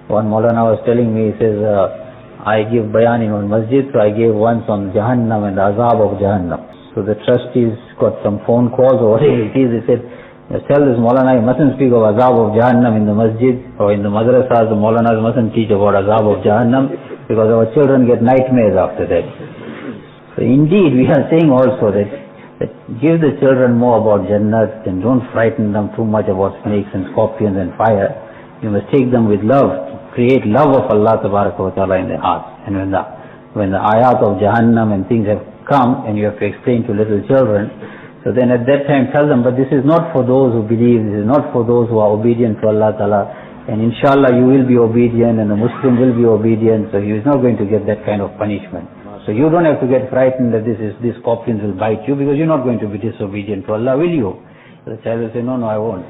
One Maulana was telling me, he says, I give bayan in one masjid, so I gave once on Jahannam and the azab of Jahannam. So the trustees got some phone calls or whatever it is, they said, tell this Maulana, you mustn't speak of azab of Jahannam in the masjid or in the madrasas. The Maulanas mustn't teach about azab of Jahannam because our children get nightmares after that. So indeed, we are saying also that give the children more about Jannat and don't frighten them too much about snakes and scorpions and fire. You must take them with love, create love of Allah Ta'ala in their hearts. And when the ayat of Jahannam and things have come and you have to explain to little children, so then at that time tell them, but this is not for those who believe, this is not for those who are obedient to Allah Ta'ala, and inshallah you will be obedient and the Muslim will be obedient, so he is not going to get that kind of punishment. So you don't have to get frightened that these scorpions will bite you, because you're not going to be disobedient to Allah, will you? The child will say, no, I won't.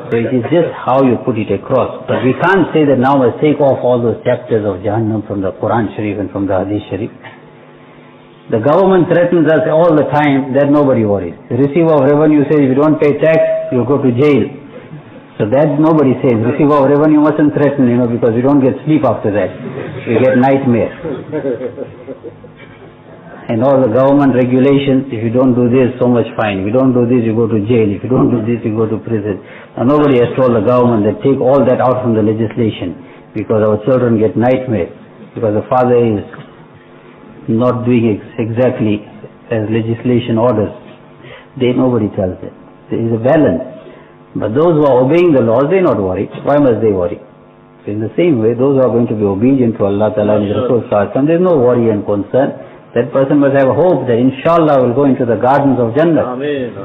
So it is just how you put it across. But we can't say that now let's take off all those chapters of Jahannam from the Quran Sharif and from the Hadith Sharif. The government threatens us all the time that nobody worries. The receiver of revenue says if you don't pay tax, you'll go to jail. So that nobody says. Receiver of revenue mustn't threaten, because you don't get sleep after that. You get nightmare. And all the government regulations, if you don't do this, so much fine. If you don't do this, you go to jail. If you don't do this, you go to prison. Now nobody has told the government that take all that out from the legislation, because our children get nightmares, because the father is not doing exactly as legislation orders. Nobody tells them. There is a balance. But those who are obeying the laws, they not worry. Why must they worry? So in the same way, those who are going to be obedient to Allah Ta'ala and His Rasul Sallallahu Alaihi Wasallam, there is no worry and concern. That person must have hope that inshallah will go into the gardens of Jannah. Ameen.